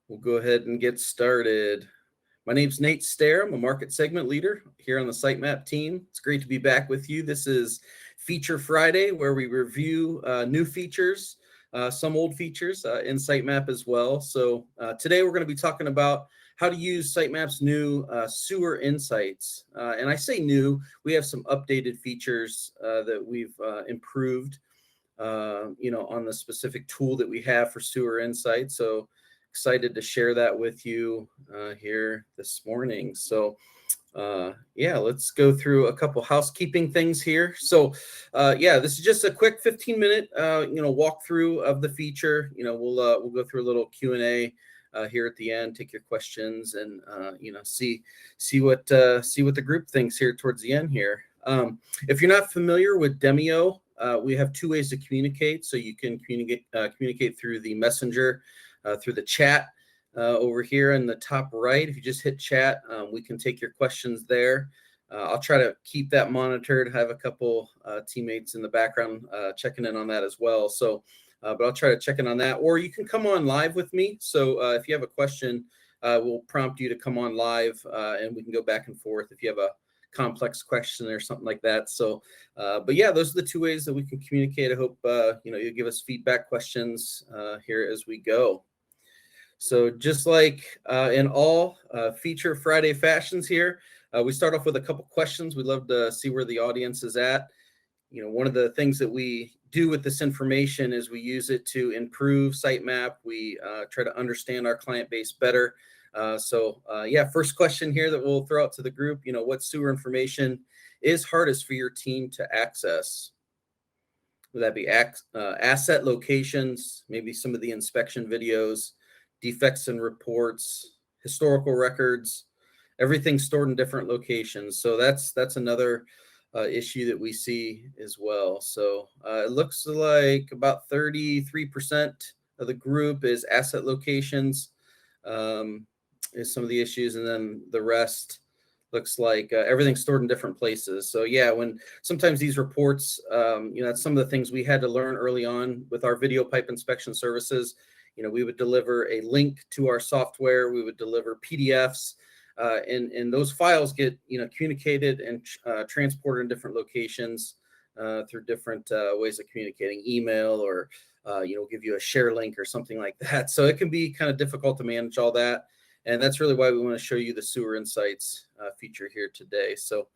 We'll go ahead and get started. My name's Nate Stair. I'm a market segment leader here on the SiteMap team. It's great to be back with you. This is Feature Friday, where we review new features, some old features in SiteMap as well. So today we're going to be talking about how to use SiteMap's new sewer insights. And I say new, we have some updated features that we've improved, on the specific tool that we have for sewer insights. So excited to share that with you here this morning. So let's go through a couple housekeeping things here. So this is just a quick 15-minute walkthrough of the feature. We'll go through a little Q&A here at the end, take your questions, and see what the group thinks here towards the end here. If you're not familiar with Demio, we have two ways to communicate. So you can communicate through the messenger, through the chat over here in the top right. If you just hit chat, we can take your questions there. I'll try to keep that monitored. I have a couple teammates in the background checking in on that as well. So, but I'll try to check in on that. Or you can come on live with me. So if you have a question, we'll prompt you to come on live and we can go back and forth if you have a complex question or something like that. So, those are the two ways that we can communicate. I hope, you'll give us feedback questions here as we go. So just like in all Feature Friday fashions here, we start off with a couple questions. We'd love to see where the audience is at. One of the things that we do with this information is we use it to improve SiteMap. We try to understand our client base better. First question here that we'll throw out to the group, what sewer information is hardest for your team to access? Would that be asset locations, maybe some of the inspection videos, defects and reports, historical records, everything stored in different locations. So that's another issue that we see as well. So it looks like about 33% of the group is asset locations, is some of the issues, and then the rest looks like everything's stored in different places. So when sometimes these reports, that's some of the things we had to learn early on with our video pipe inspection services. We would deliver a link to our software. We would deliver PDFs, and those files get communicated and transported in different locations through different ways of communicating, email, or give you a share link or something like that. So it can be kind of difficult to manage all that. And that's really why we want to show you the Sewer Insights feature here today. So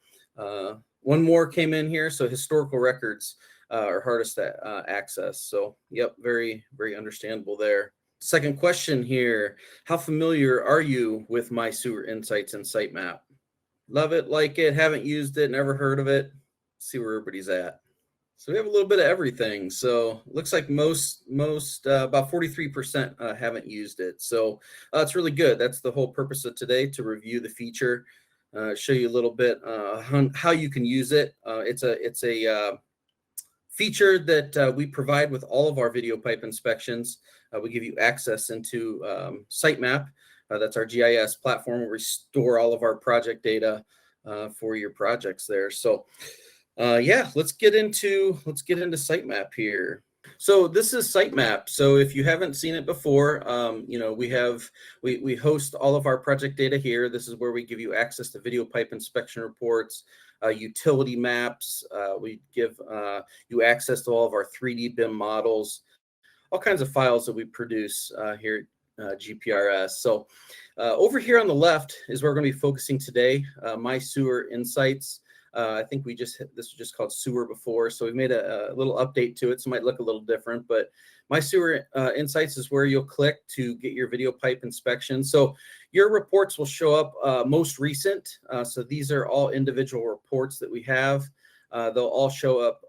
one more came in here. So historical records are hardest to access. So, very, very understandable there. Second question here. How familiar are you with My Sewer Insights and SiteMap? Love it, like it, haven't used it, never heard of it. See where everybody's at. So we have a little bit of everything. So looks like most about 43% haven't used it. So it's really good. That's the whole purpose of today, to review the feature, show you a little bit how you can use it. It's a feature that we provide with all of our video pipe inspections. We give you access into SiteMap. That's our GIS platform where we store all of our project data for your projects there. So let's get into SiteMap here. So this is SiteMap. So if you haven't seen it before, we host all of our project data here. This is where we give you access to video pipe inspection reports, utility maps. We give you access to all of our 3D BIM models, all kinds of files that we produce here at GPRS. So over here on the left is where we're going to be focusing today, My Sewer Insights. I think this was just called Sewer before, so we made a little update to it, so it might look a little different, but My Sewer Insights is where you'll click to get your video pipe inspection. So your reports will show up most recent. So these are all individual reports that we have. They'll all show up,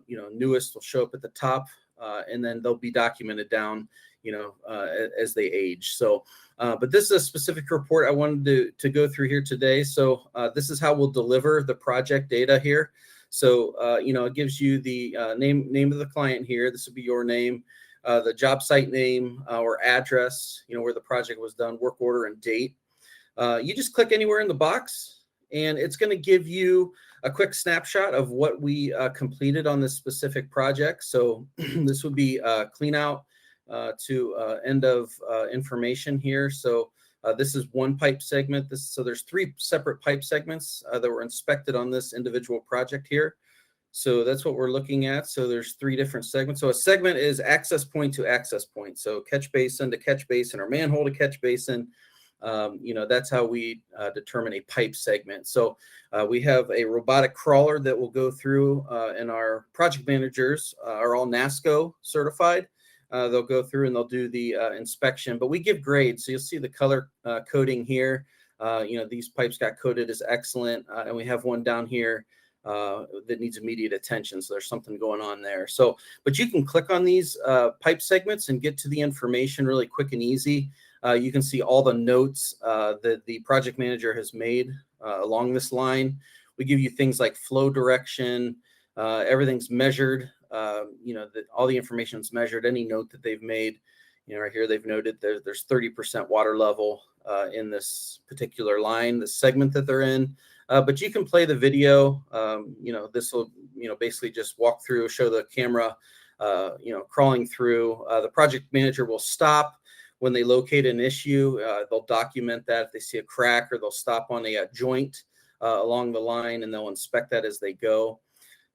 newest will show up at the top, and then they'll be documented down, as they age. So, but this is a specific report I wanted to go through here today. So this is how we'll deliver the project data here. So, it gives you the name of the client here. This would be your name, the job site name or address, where the project was done, work order and date. You just click anywhere in the box and it's going to give you a quick snapshot of what we completed on this specific project. So this would be clean out, to end of information here. So this is one pipe segment. So there's 3 separate pipe segments that were inspected on this individual project here. So that's what we're looking at. So there's 3 different segments. So a segment is access point to access point. So catch basin to catch basin or manhole to catch basin. That's how we determine a pipe segment. So we have a robotic crawler that will go through, and our project managers are all NASSCO certified. They'll go through and they'll do the inspection, but we give grades. So you'll see the color coding here. These pipes got coded as excellent, and we have one down here that needs immediate attention. So there's something going on there. So, but you can click on these pipe segments and get to the information really quick and easy. You can see all the notes that the project manager has made along this line. We give you things like flow direction. Everything's measured. That all the information is measured. Any note that they've made, right here, they've noted there's 30% water level in this particular line, the segment that they're in. But you can play the video. This will, basically just walk through, show the camera, crawling through. The project manager will stop when they locate an issue. They'll document that if they see a crack, or they'll stop on a joint along the line, and they'll inspect that as they go.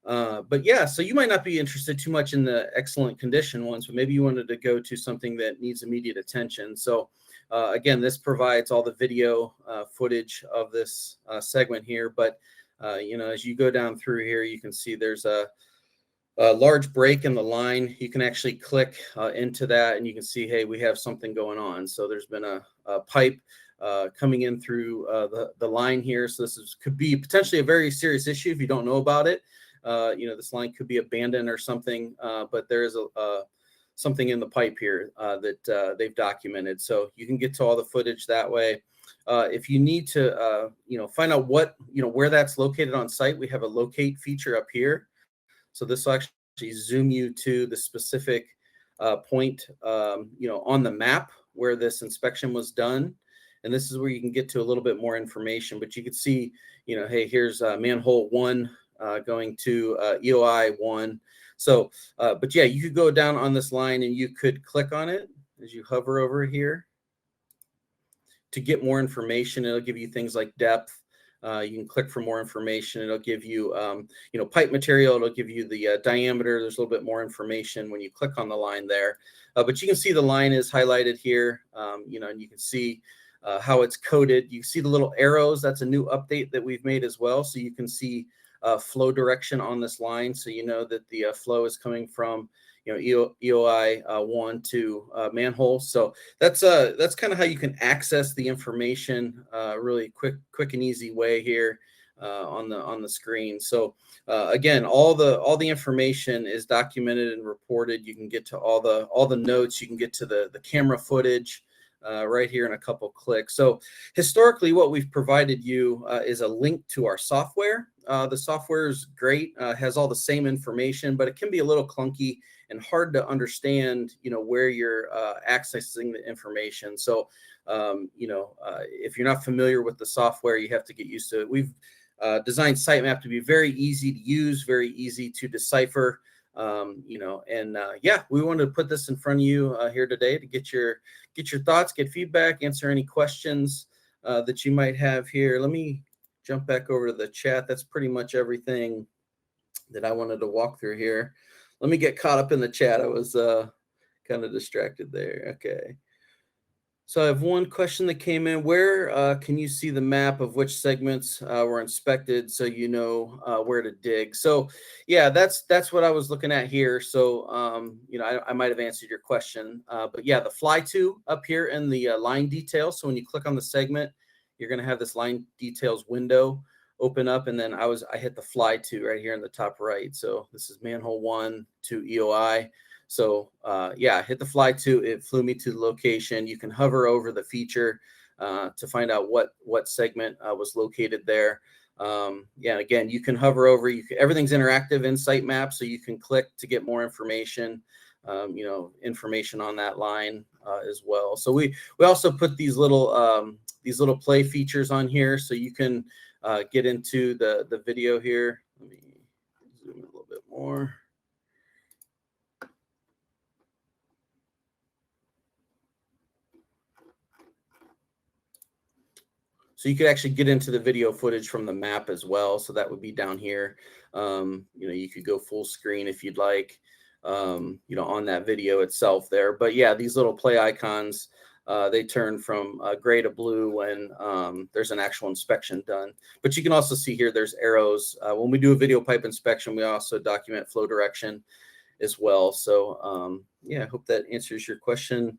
But yeah, so you might not be interested too much in the excellent condition ones, but maybe you wanted to go to something that needs immediate attention. So again, this provides all the video footage of this segment here. But as you go down through here, you can see there's a large break in the line. You can actually click into that, and you can see, hey, we have something going on. So there's been a pipe coming in through the line here. So this could be potentially a very serious issue if you don't know about it. This line could be abandoned or something, but there is something in the pipe here that they've documented. So you can get to all the footage that way. If you need to, find out where that's located on site, we have a locate feature up here. So this will actually zoom you to the specific point, on the map where this inspection was done. And this is where you can get to a little bit more information, but you can see, hey, here's manhole 1 going to EOI 1. So, but yeah, you could go down on this line and you could click on it as you hover over here to get more information. It'll give you things like depth. You can click for more information. It'll give you, pipe material. It'll give you the diameter. There's a little bit more information when you click on the line there. But you can see the line is highlighted here, and you can see how it's coded. You see the little arrows. That's a new update that we've made as well. So you can see flow direction on this line. So you know that the flow is coming from, EOI 1 to manhole. So that's kind of how you can access the information really quick and easy way here on the screen. So again, all the information is documented and reported. You can get to all the notes. You can get to the camera footage right here in a couple clicks. So historically, what we've provided you is a link to our software. The software is great, has all the same information, but it can be a little clunky and hard to understand, where you're accessing the information. So, if you're not familiar with the software, you have to get used to it. We've designed SiteMap to be very easy to use, very easy to decipher. Yeah, we wanted to put this in front of you here today to get your thoughts, get feedback, answer any questions that you might have here. Let me jump back over to the chat. That's pretty much everything that I wanted to walk through here. Let me get caught up in the chat. I was kind of distracted there. Okay. So I have one question that came in. Where can you see the map of which segments were inspected so you know where to dig? So yeah, that's what I was looking at here. So I might have answered your question, but yeah, the fly to up here in the line details. So when you click on the segment, you're going to have this line details window open up, and then I hit the fly to right here in the top right. So this is manhole 1 to EOI. So yeah, hit the fly to, it flew me to the location. You can hover over the feature to find out what segment was located there. Yeah, again, you can hover over, everything's interactive in SiteMap, so you can click to get more information, information on that line as well. So we also put these little play features on here, so you can get into the video here. Let me zoom in a little bit more. So you could actually get into the video footage from the map as well. So that would be down here. You could go full screen if you'd like, on that video itself there. But yeah, these little play icons, they turn from gray to blue when there's an actual inspection done. But you can also see here there's arrows. When we do a video pipe inspection, we also document flow direction as well. So yeah, I hope that answers your question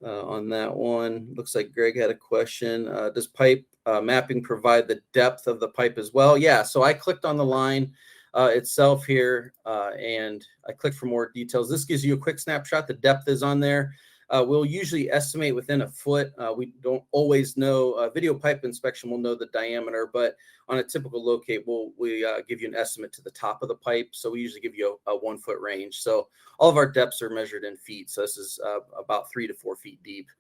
on that one. Looks like Greg had a question. Does pipe mapping provide the depth of the pipe as well? Yeah, so I clicked on the line itself here and I clicked for more details. This gives you a quick snapshot. The depth is on there. We'll usually estimate within a foot. We don't always know. Video pipe inspection will know the diameter, but on a typical locate, we give you an estimate to the top of the pipe. So we usually give you a 1 foot range. So all of our depths are measured in feet. So this is about 3 to 4 feet deep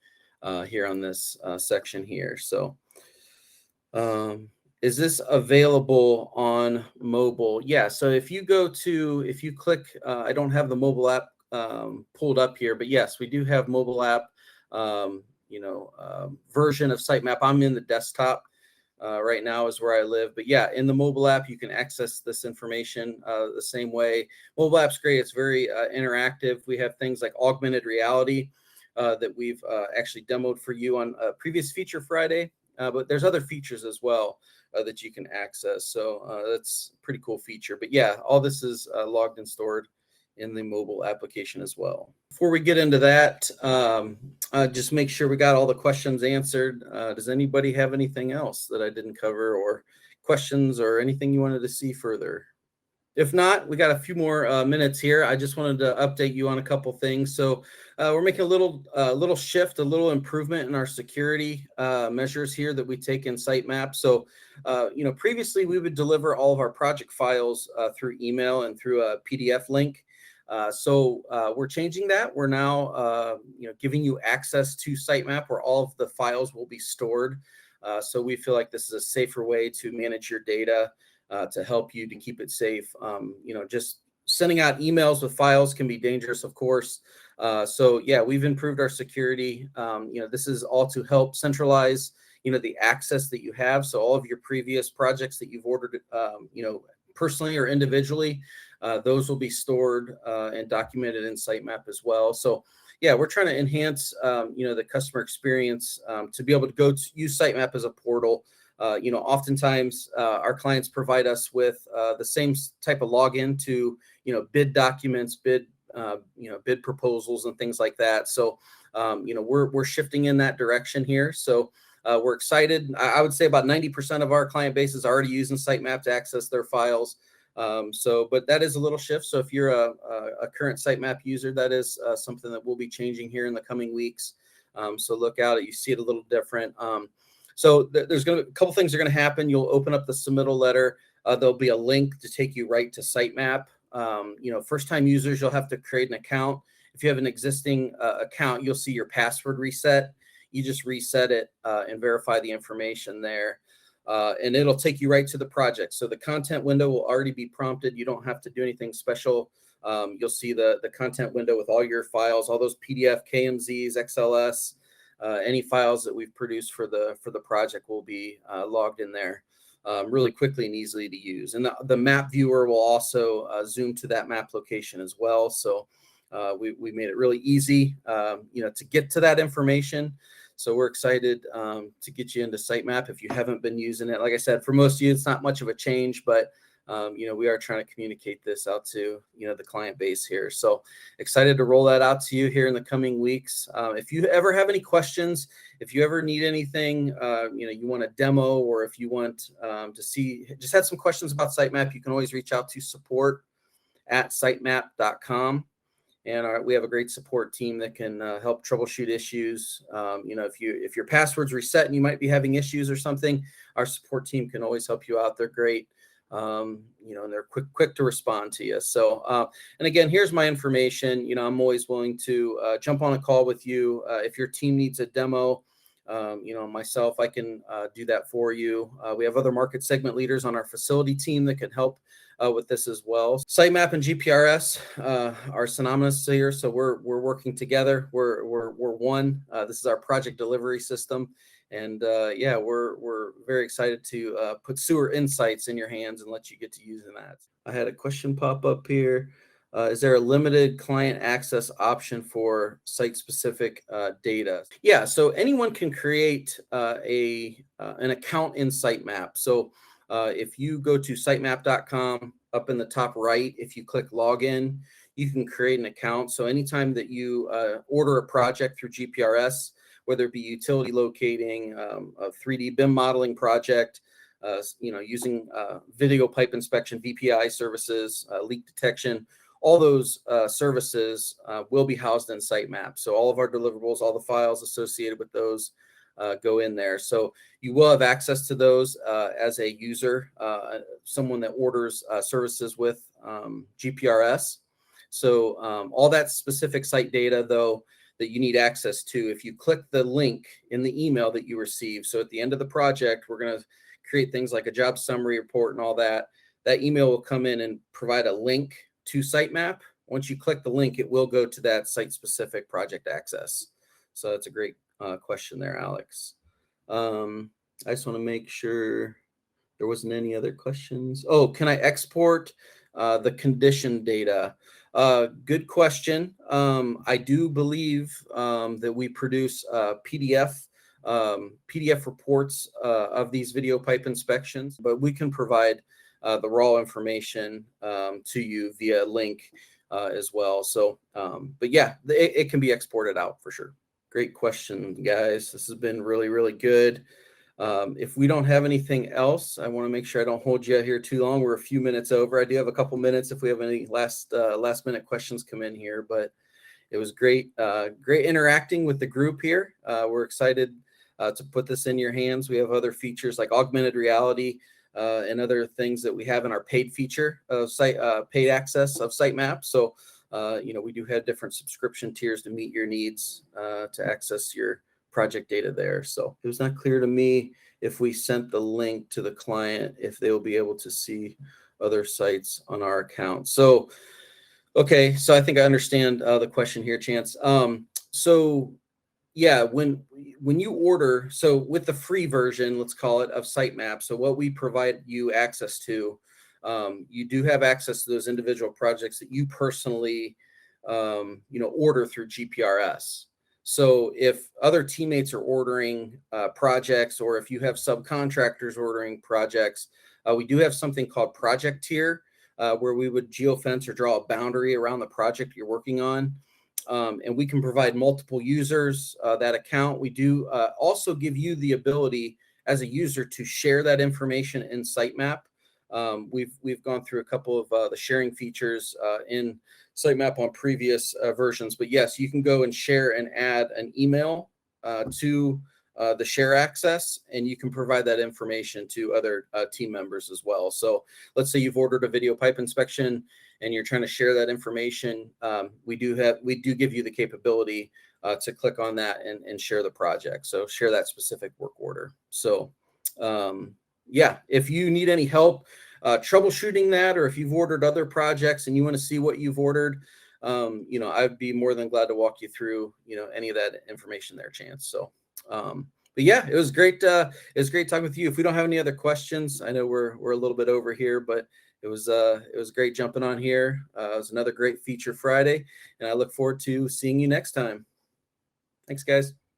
here on this section here. So is this available on mobile? Yeah. So if you click, I don't have the mobile app pulled up here, but yes, we do have mobile app, version of SiteMap. I'm in the desktop right now is where I live, but yeah, in the mobile app, you can access this information the same way. Mobile app's great. It's very interactive. We have things like augmented reality that we've actually demoed for you on a previous Feature Friday, but there's other features as well that you can access. So that's a pretty cool feature, but yeah, all this is logged and stored in the mobile application as well. Before we get into that, just make sure we got all the questions answered. Does anybody have anything else that I didn't cover, or questions or anything you wanted to see further? If not, we got a few more minutes here. I just wanted to update you on a couple things. So we're making a little shift, a little improvement in our security measures here that we take in SiteMap. So, previously we would deliver all of our project files through email and through a PDF link. So we're changing that. We're now, giving you access to SiteMap where all of the files will be stored. So we feel like this is a safer way to manage your data, to help you to keep it safe. Just sending out emails with files can be dangerous, of course. So yeah, we've improved our security. This is all to help centralize, the access that you have. So all of your previous projects that you've ordered, personally or individually, those will be stored and documented in SiteMap as well. So yeah, we're trying to enhance, the customer experience to be able to use SiteMap as a portal. Oftentimes our clients provide us with the same type of login to, bid documents, bid proposals and things like that. So, we're shifting in that direction here. So we're excited. I would say about 90% of our client base is already using SiteMap to access their files. But that is a little shift. So if you're a current SiteMap user, that is something that we'll be changing here in the coming weeks. So look out, you see it a little different. So there's a couple things are going to happen. You'll open up the submittal letter. There'll be a link to take you right to SiteMap. First time users, you'll have to create an account. If you have an existing account, you'll see your password reset. You just reset it and verify the information there. And it'll take you right to the project. So the content window will already be prompted. You don't have to do anything special. You'll see the content window with all your files, all those PDF, KMZs, XLS, any files that we've produced for the project will be logged in there really quickly and easily to use. And the map viewer will also zoom to that map location as well. So we made it really easy, to get to that information. So we're excited to get you into SiteMap if you haven't been using it. Like I said, for most of you, it's not much of a change, but we are trying to communicate this out to, the client base here. So excited to roll that out to you here in the coming weeks. If you ever have any questions, if you ever need anything, you want a demo, or if you want to see, just had some questions about SiteMap, you can always reach out to support@sitemap.com. And we have a great support team that can help troubleshoot issues. If your password's reset and you might be having issues or something, our support team can always help you out. They're great, and they're quick to respond to you. So, and again, here's my information. I'm always willing to jump on a call with you. If your team needs a demo, myself, I can do that for you. We have other market segment leaders on our facility team that can help with this as well. SiteMap and GPRS are synonymous here, so we're working together. We're one. This is our project delivery system, and yeah, we're very excited to put sewer insights in your hands and let you get to using that. I had a question pop up here. Is there a limited client access option for site-specific data? Yeah, so anyone can create an account in SiteMap. So if you go to sitemap.com, up in the top right, if you click login, you can create an account. So anytime that you order a project through GPRS, whether it be utility locating, a 3D BIM modeling project, using video pipe inspection, VPI services, leak detection, all those services will be housed in SiteMap. So all of our deliverables, all the files associated with those go in there. So you will have access to those as a user, someone that orders services with GPRS. So all that specific site data, though, that you need access to, if you click the link in the email that you receive. So at the end of the project, we're going to create things like a job summary report and all that. That email will come in and provide a link to SiteMap. Once you click the link, it will go to that site-specific project access. So that's a great question there, Alex. I just want to make sure there wasn't any other questions. Oh, can I export the condition data? Good question. I do believe that we produce PDF reports of these video pipe inspections, but we can provide the raw information to you via link as well. So, but yeah, it can be exported out for sure. Great question, guys. This has been really, really good. If we don't have anything else, I want to make sure I don't hold you out here too long. We're a few minutes over. I do have a couple minutes if we have any last minute questions come in here, but it was great interacting with the group here. We're excited to put this in your hands. We have other features like augmented reality and other things that we have in our paid feature of paid access of SiteMap. So, we do have different subscription tiers to meet your needs to access your project data there. So it was not clear to me if we sent the link to the client, if they will be able to see other sites on our account. So, okay, so I think I understand the question here, Chance. So yeah, when you order, so with the free version, let's call it, of SiteMap, so what we provide you access to, you do have access to those individual projects that you personally, order through GPRS. So if other teammates are ordering projects, or if you have subcontractors ordering projects, we do have something called project tier, where we would geofence or draw a boundary around the project you're working on. And we can provide multiple users that account. We do also give you the ability as a user to share that information in SiteMap. We've gone through a couple of the sharing features in SiteMap on previous versions, but yes, you can go and share and add an email to the share access, and you can provide that information to other team members as well. So let's say you've ordered a video pipe inspection and you're trying to share that information. We do give you the capability to click on that and share the project. So share that specific work order. So yeah, if you need any help troubleshooting that, or if you've ordered other projects and you want to see what you've ordered, I'd be more than glad to walk you through, any of that information there, Chance. So, but yeah, it was great. It was great talking with you. If we don't have any other questions, I know we're a little bit over here, but it was great jumping on here. It was another great Feature Friday, and I look forward to seeing you next time. Thanks, guys.